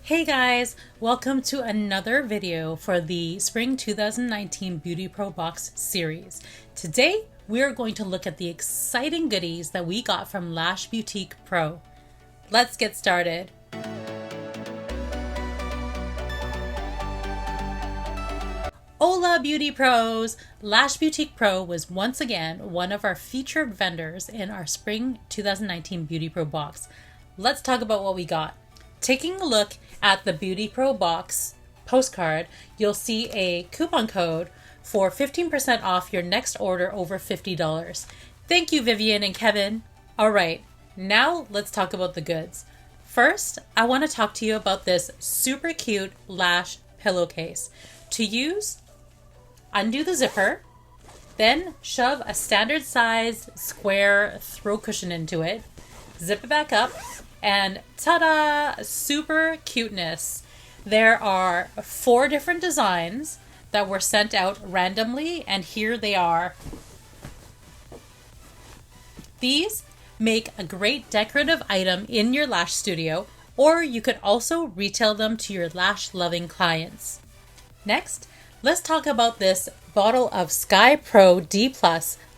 Hey guys, welcome to another video for the Spring 2019 BeautyPro Box series. Today, we're going to look at the exciting goodies that we got from Lash Beautique Pro. Let's get started. Hola Beauty Pros! Lash Beautique Pro was once again one of our featured vendors in our Spring 2019 BeautyPro Box. Let's talk about what we got. Taking a look at the BeautyPro Box postcard, you'll see a coupon code for 15% off your next order over $50. Thank you, Vivian and Kevin. All right, now let's talk about the goods. First, I want to talk to you about this super cute lash pillowcase. To use, undo the zipper, then shove a standard size square throw cushion into it, zip it back up, and ta-da! Super cuteness. There are 4 different designs that were sent out randomly, and here they are. These make a great decorative item in your lash studio, or you could also retail them to your lash-loving clients. Next, let's talk about this bottle of Skypro D+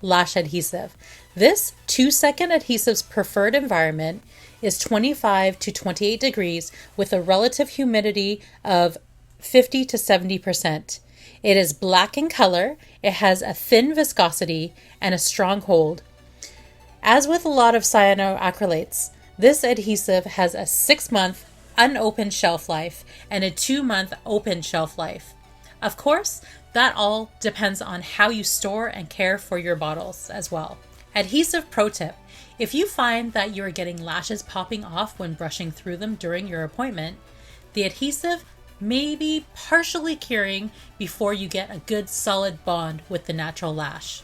lash adhesive. This 2-second adhesive's preferred environment is 25 to 28 degrees with a relative humidity of 50 to 70%. It is black in color, it has a thin viscosity, and a strong hold. As with a lot of cyanoacrylates, this adhesive has a 6-month unopened shelf life and a 2-month open shelf life. Of course, that all depends on how you store and care for your bottles as well. Adhesive Pro Tip. If you find that you're getting lashes popping off when brushing through them during your appointment, the adhesive may be partially curing before you get a good solid bond with the natural lash.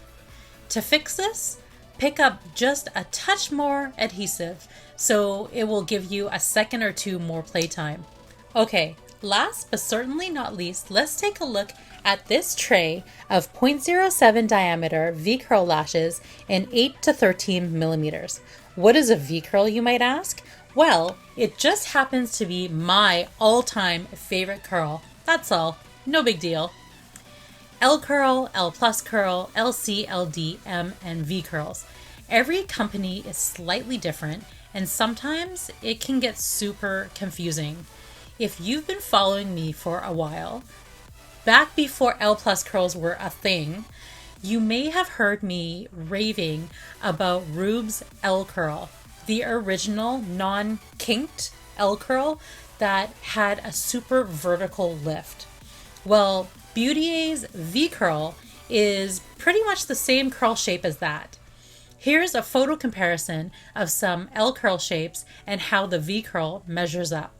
To fix this, pick up just a touch more adhesive so it will give you a second or 2 more playtime. Okay, last but certainly not least, let's take a look at this tray of 0.07 diameter V-curl lashes in 8 to 13 millimeters. What is a V-curl, you might ask? Well, it just happens to be my all-time favorite curl. That's all, no big deal. L curl, L plus curl, LC, LD, M, and V curls. Every company is slightly different, and sometimes it can get super confusing. If you've been following me for a while, back before L plus curls were a thing, you may have heard me raving about Rube's L curl, the original non-kinked L curl that had a super vertical lift. Well, Beautier's V curl is pretty much the same curl shape as that. Here's a photo comparison of some L curl shapes and how the V curl measures up.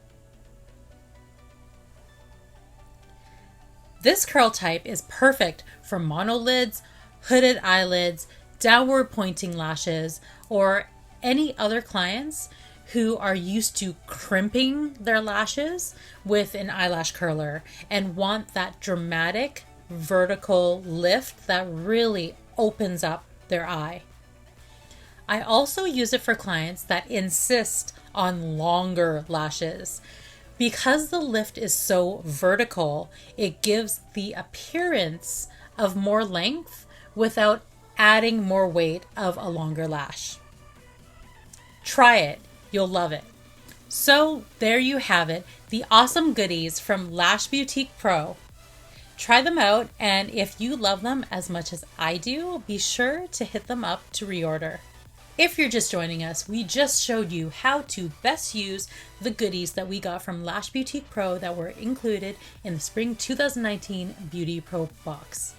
This curl type is perfect for monolids, hooded eyelids, downward pointing lashes, or any other clients who are used to crimping their lashes with an eyelash curler and want that dramatic vertical lift that really opens up their eye. I also use it for clients that insist on longer lashes. Because the lift is so vertical, it gives the appearance of more length without adding more weight of a longer lash. Try it, you'll love it. So there you have it, the awesome goodies from Lash Beautique Pro. Try them out, and if you love them as much as I do, be sure to hit them up to reorder. If you're just joining us, we just showed you how to best use the goodies that we got from Lash Beautique Pro that were included in the Spring 2019 BeautyPro Box.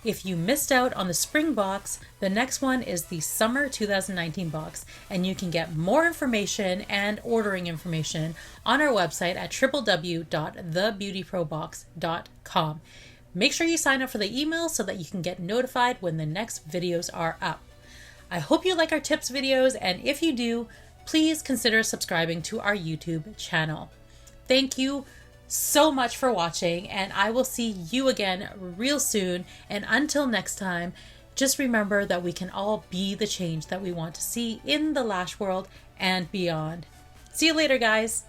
If you missed out on the Spring Box, the next one is the Summer 2019 Box, and you can get more information and ordering information on our website at www.thebeautyprobox.com. Make sure you sign up for the email so that you can get notified when the next videos are up. I hope you like our tips videos, and if you do, please consider subscribing to our YouTube channel. Thank you so much for watching, and I will see you again real soon. And until next time, just remember that we can all be the change that we want to see in the lash world and beyond. See you later, guys.